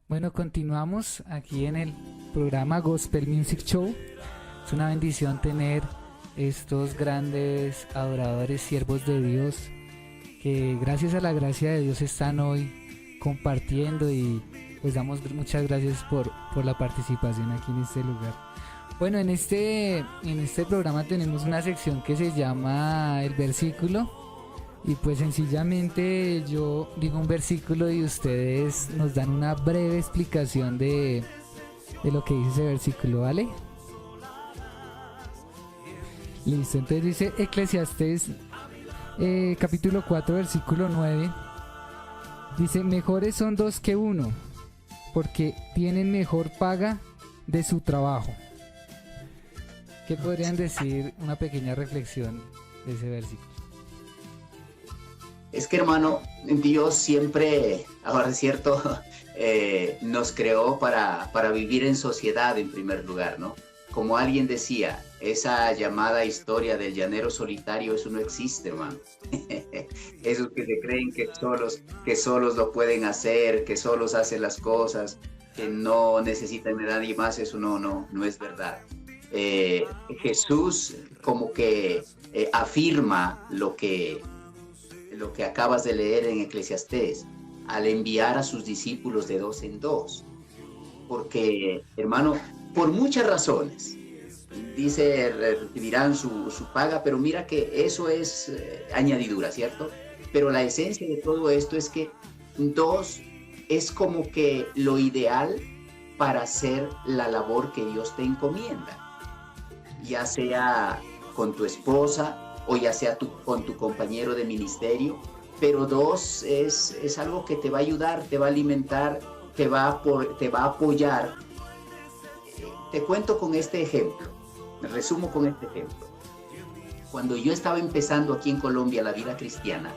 Bueno, continuamos aquí en el programa Gospel Music Show. Es una bendición tener estos grandes adoradores, siervos de Dios, que gracias a la gracia de Dios están hoy compartiendo y pues damos muchas gracias por la participación aquí en este lugar. Bueno, en este programa tenemos una sección que se llama el versículo, y pues sencillamente yo digo un versículo y ustedes nos dan una breve explicación de lo que dice ese versículo, ¿vale? Listo, entonces dice Eclesiastés capítulo 4 versículo 9, dice: mejores son dos que uno, porque tienen mejor paga de su trabajo. ¿Qué podrían decir? Una pequeña reflexión de ese versículo. Es que, hermano, Dios siempre, ahora es cierto, nos creó para vivir en sociedad en primer lugar, ¿no? Como alguien decía, esa llamada historia del llanero solitario, eso no existe, hermano. Esos que se creen que solos lo pueden hacer, que solos hacen las cosas, que no necesitan de nadie más, eso no es verdad. Jesús como que afirma lo que acabas de leer en Eclesiastés, al enviar a sus discípulos de dos en dos. Porque, hermano, por muchas razones, dice, recibirán su paga, pero mira que eso es añadidura, ¿cierto? Pero la esencia de todo esto es que dos es como que lo ideal para hacer la labor que Dios te encomienda, ya sea con tu esposa o ya sea con tu compañero de ministerio, pero dos es algo que te va a ayudar, te va a alimentar, te va a apoyar. Te cuento con este ejemplo, me resumo con este ejemplo. Cuando yo estaba empezando aquí en Colombia la vida cristiana,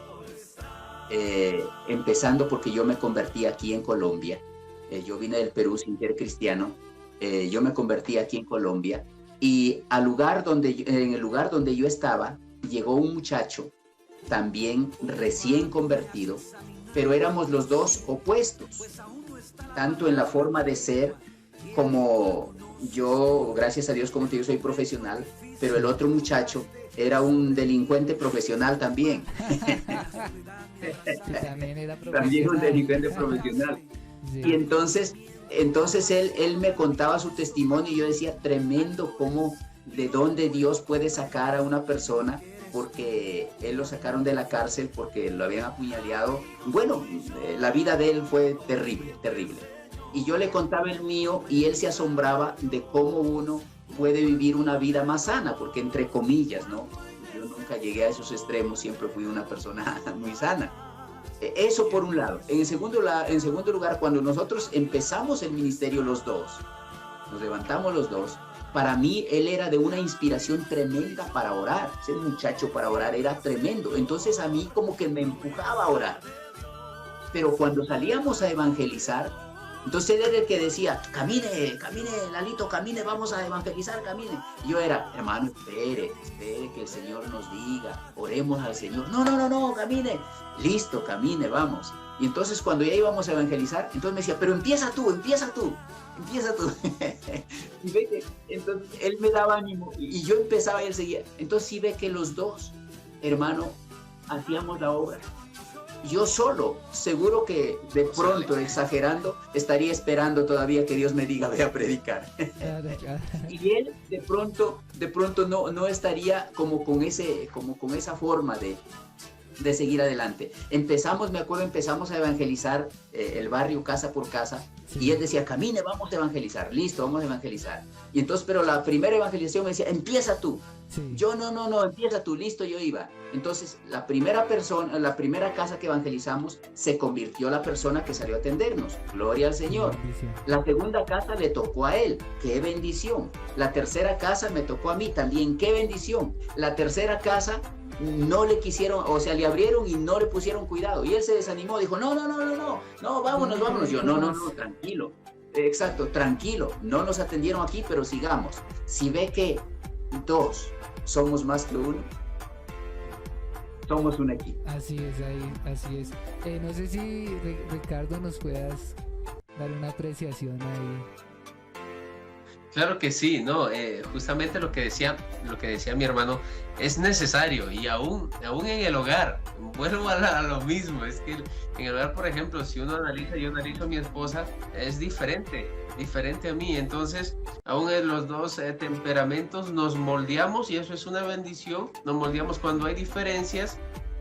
empezando porque yo me convertí aquí en Colombia, yo vine del Perú sin ser cristiano, yo me convertí aquí en Colombia, y en el lugar donde yo estaba, llegó un muchacho también recién convertido, pero éramos los dos opuestos, tanto en la forma de ser como yo, gracias a Dios, como te digo, soy profesional, pero el otro muchacho era un delincuente profesional también. También era profesional. También un delincuente profesional. Sí. Y entonces él me contaba su testimonio y yo decía, tremendo cómo, de dónde Dios puede sacar a una persona, porque él lo sacaron de la cárcel porque lo habían apuñaleado. Bueno, la vida de él fue terrible, terrible. Y yo le contaba el mío y él se asombraba de cómo uno puede vivir una vida más sana, porque entre comillas, ¿no? Yo nunca llegué a esos extremos, siempre fui una persona muy sana. Eso por un lado. En segundo lugar, cuando nosotros empezamos el ministerio los dos, nos levantamos los dos, para mí él era de una inspiración tremenda para orar. Ese muchacho para orar era tremendo. Entonces a mí como que me empujaba a orar. Pero cuando salíamos a evangelizar, entonces él era el que decía, camine, Lalito, camine, vamos a evangelizar, camine. Y yo era, hermano, espere que el Señor nos diga, oremos al Señor. No, camine. Listo, camine, vamos. Y entonces cuando ya íbamos a evangelizar, entonces me decía, pero empieza tú. Y ve que, entonces él me daba ánimo y yo empezaba y él seguía. Entonces sí ve que los dos, hermano, hacíamos la obra. Yo solo, seguro que de pronto, exagerando, estaría esperando todavía que Dios me diga, ve a predicar. Claro. Y él de pronto no estaría como con esa forma de seguir adelante. Me acuerdo, empezamos a evangelizar el barrio casa por casa, sí. Y él decía, camine, vamos a evangelizar, listo, vamos a evangelizar. Y entonces, pero la primera evangelización me decía, empieza tú. Sí. Yo no, empieza tú, listo, yo iba. Entonces, la primera casa que evangelizamos, se convirtió la persona que salió a atendernos. Gloria al Señor. La segunda casa le tocó a él. ¡Qué bendición! La tercera casa me tocó a mí también. ¡Qué bendición! La tercera casa no le quisieron, o sea, le abrieron y no le pusieron cuidado. Y él se desanimó, dijo, no, vámonos. Yo, no, tranquilo. Exacto, tranquilo. No nos atendieron aquí, pero sigamos. Si ve que dos somos más que uno, somos un equipo. Así es. No sé si Ricardo nos puedas dar una apreciación ahí. Claro que sí, ¿no? Justamente lo que decía mi hermano, es necesario, y aún en el hogar, vuelvo a lo mismo, es que en el hogar, por ejemplo, si uno analiza, yo analizo a mi esposa, es diferente a mí, entonces, aún en los dos temperamentos nos moldeamos, y eso es una bendición, nos moldeamos cuando hay diferencias,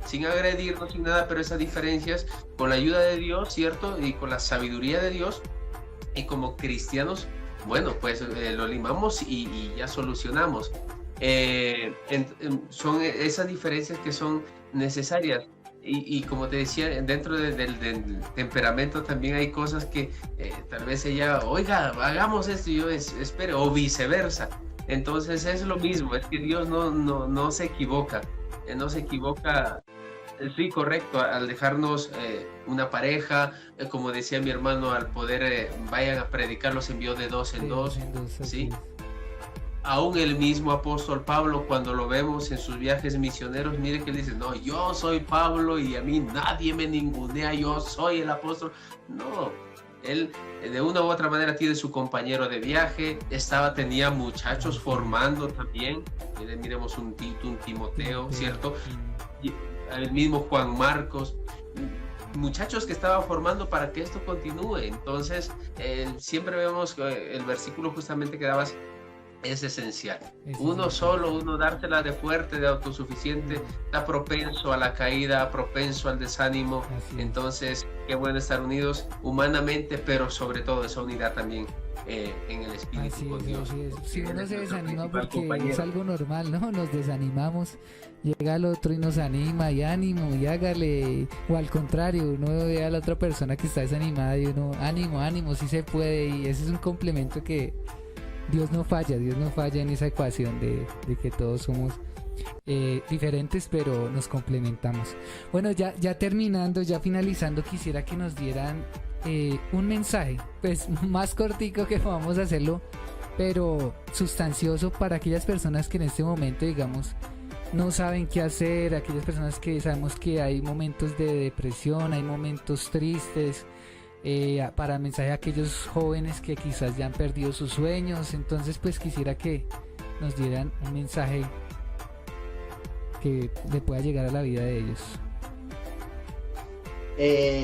sin agredirnos, sin nada, pero esas diferencias, con la ayuda de Dios, ¿cierto? Y con la sabiduría de Dios, y como cristianos, bueno, pues lo limamos y ya solucionamos. Son esas diferencias que son necesarias. Y como te decía, dentro del temperamento también hay cosas que tal vez ella, oiga, hagamos esto y yo espere, o viceversa. Entonces es lo mismo, es que Dios no se equivoca, no se equivoca. Sí, correcto, al dejarnos una pareja, como decía mi hermano, al poder, vayan a predicar, los envió de dos en dos, ¿sí? Aún el mismo apóstol Pablo, cuando lo vemos en sus viajes misioneros, mire que él dice, no, yo soy Pablo y a mí nadie me ningunea, yo soy el apóstol. No, él de una u otra manera tiene su compañero de viaje, tenía muchachos formando también, miremos un Tito, un Timoteo, ¿cierto? El mismo Juan Marcos, muchachos que estaban formando para que esto continúe. Entonces, siempre vemos que el versículo justamente que dabas es esencial. Uno solo, uno dársela de fuerte, de autosuficiente, está propenso a la caída, propenso al desánimo. Entonces, qué bueno estar unidos humanamente, pero sobre todo esa unidad también en el espíritu con Dios. Si uno se desanima porque es algo normal, ¿no? Nos desanimamos, llega el otro y nos anima, y ánimo, y hágale, o al contrario, uno ve a la otra persona que está desanimada y uno, ánimo, sí se puede, y ese es un complemento que Dios no falla en esa ecuación de que todos somos diferentes, pero nos complementamos. Bueno, ya terminando, ya finalizando, quisiera que nos dieran un mensaje, pues más cortico, que vamos a hacerlo, pero sustancioso para aquellas personas que en este momento, digamos, no saben qué hacer, aquellas personas que sabemos que hay momentos de depresión, hay momentos tristes, para mensaje a aquellos jóvenes que quizás ya han perdido sus sueños. Entonces pues quisiera que nos dieran un mensaje que le pueda llegar a la vida de ellos.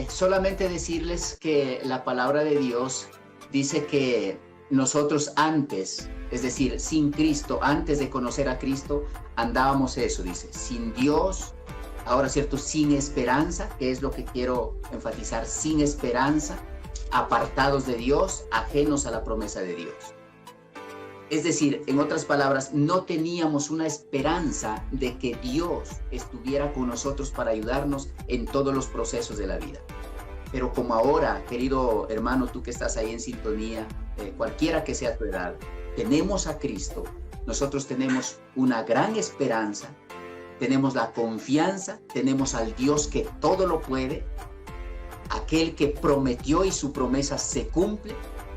Solamente decirles que la palabra de Dios dice que nosotros antes, es decir, sin Cristo, antes de conocer a Cristo, andábamos eso, dice, sin Dios. Ahora, cierto, sin esperanza, que es lo que quiero enfatizar, sin esperanza, apartados de Dios, ajenos a la promesa de Dios. Es decir, en otras palabras, no teníamos una esperanza de que Dios estuviera con nosotros para ayudarnos en todos los procesos de la vida. Pero como ahora, querido hermano, tú que estás ahí en sintonía, cualquiera que sea tu edad, tenemos a Cristo, nosotros tenemos una gran esperanza, tenemos la confianza, tenemos al Dios que todo lo puede, aquel que prometió y su promesa se cumple.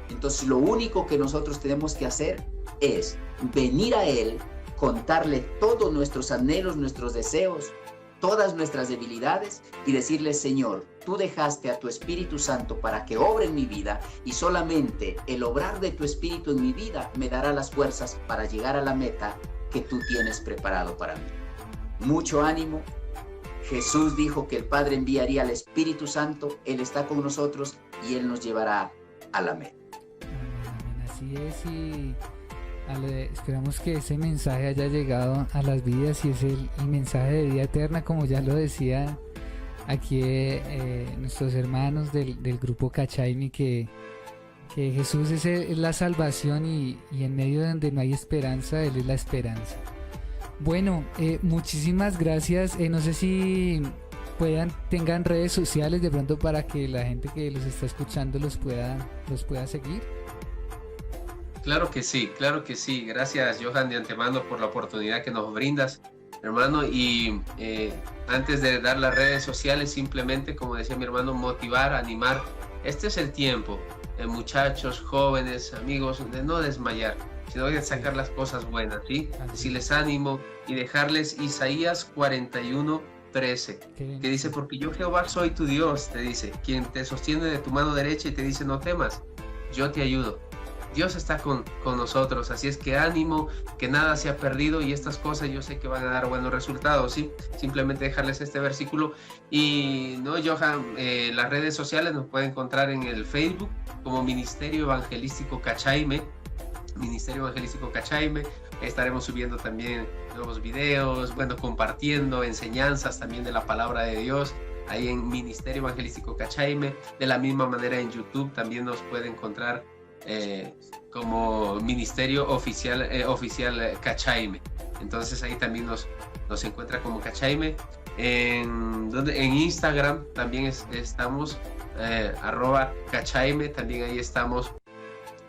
Entonces lo único que nosotros tenemos que hacer es venir a Él, contarle todos nuestros anhelos, nuestros deseos, todas nuestras debilidades y decirle, Señor, tú dejaste a tu Espíritu Santo para que obre en mi vida, y solamente el obrar de tu Espíritu en mi vida me dará las fuerzas para llegar a la meta que tú tienes preparado para mí. Mucho ánimo. Jesús dijo que el Padre enviaría al Espíritu Santo, Él está con nosotros y Él nos llevará a la meta. Amén. Así es, y esperamos que ese mensaje haya llegado a las vidas, y es el mensaje de vida eterna, como ya lo decía aquí nuestros hermanos del grupo Cachaimi, que Jesús es la salvación, y en medio de donde no hay esperanza, Él es la esperanza. Bueno, muchísimas gracias. No sé si tengan redes sociales de pronto para que la gente que los está escuchando los pueda seguir. Claro que sí. Gracias, Johan, de antemano por la oportunidad que nos brindas, hermano. Y antes de dar las redes sociales, simplemente, como decía mi hermano, motivar, animar. Este es el tiempo, muchachos, jóvenes, amigos, de no desmayar, sino de sacar las cosas buenas, ¿sí? Decirles ánimo y dejarles Isaías 41:13, que dice, porque yo Jehová soy tu Dios, te dice, quien te sostiene de tu mano derecha y te dice, no temas, yo te ayudo. Dios está con nosotros, así es que ánimo, que nada se ha perdido y estas cosas yo sé que van a dar buenos resultados, ¿sí? Simplemente dejarles este versículo y, ¿no, Johan? Las redes sociales nos pueden encontrar en el Facebook como Ministerio Evangelístico Cachaime, Ministerio Evangelístico Cachaime. Estaremos subiendo también nuevos videos, bueno, compartiendo enseñanzas también de la palabra de Dios ahí en Ministerio Evangelístico Cachaime. De la misma manera en YouTube también nos puede encontrar como Ministerio Oficial Cachaime. Entonces ahí también nos encuentra como Cachaime. En Instagram también estamos @Cachaime, también ahí estamos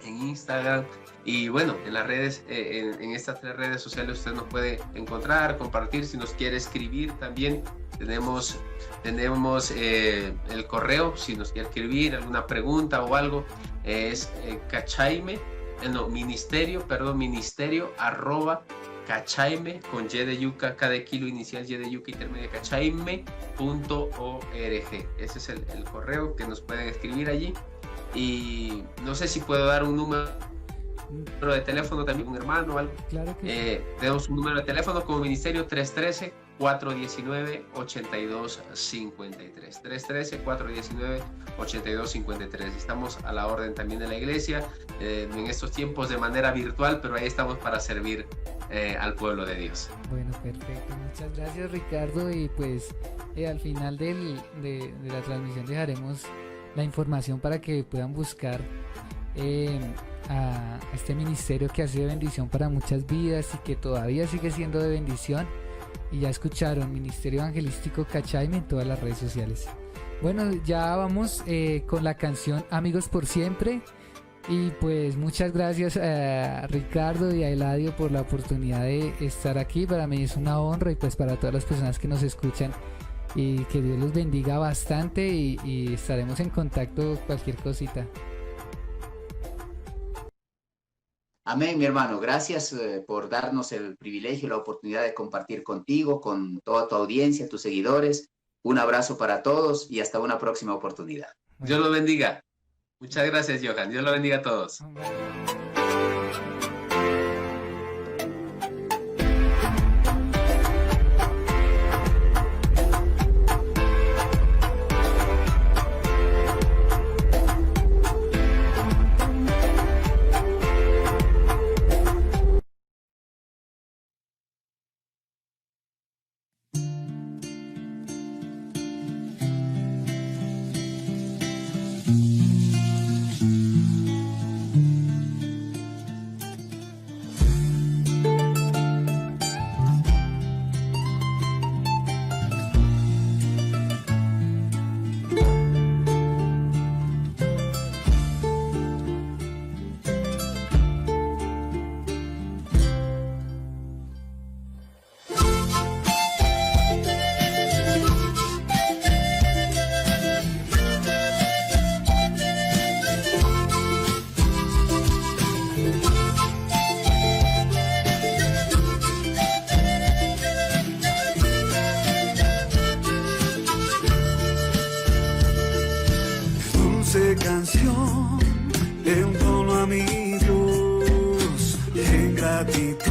en Instagram. Y bueno, en las redes, en estas 3 redes sociales usted nos puede encontrar, compartir, si nos quiere escribir también. Tenemos el correo, si nos quiere escribir alguna pregunta o algo, es ministerio @cachaime, con Y de yuca, K de kilo inicial, Y de yuca intermedia, cachaime.org. Ese es el correo que nos pueden escribir allí. Y no sé si puedo dar un número de teléfono también, un hermano o algo. Claro que tenemos un número de teléfono como ministerio 313-419-8253. 313-419-8253. Estamos a la orden también de la iglesia en estos tiempos de manera virtual, pero ahí estamos para servir al pueblo de Dios. Bueno, perfecto. Muchas gracias, Ricardo. Y pues al final de la transmisión dejaremos la información para que puedan buscar a este ministerio que ha sido bendición para muchas vidas y que todavía sigue siendo de bendición. Y ya escucharon, Ministerio Evangelístico Cachaime en todas las redes sociales. Bueno, ya vamos con la canción Amigos por Siempre. Y pues muchas gracias a Ricardo y a Eladio por la oportunidad de estar aquí. Para mí es una honra, y pues para todas las personas que nos escuchan, y que Dios los bendiga bastante, y estaremos en contacto cualquier cosita. Amén, mi hermano. Gracias por darnos el privilegio y la oportunidad de compartir contigo, con toda tu audiencia, tus seguidores. Un abrazo para todos y hasta una próxima oportunidad. Bueno. Dios lo bendiga. Muchas gracias, Johan. Dios lo bendiga a todos. Canción de un tono a mi Dios en gratitud.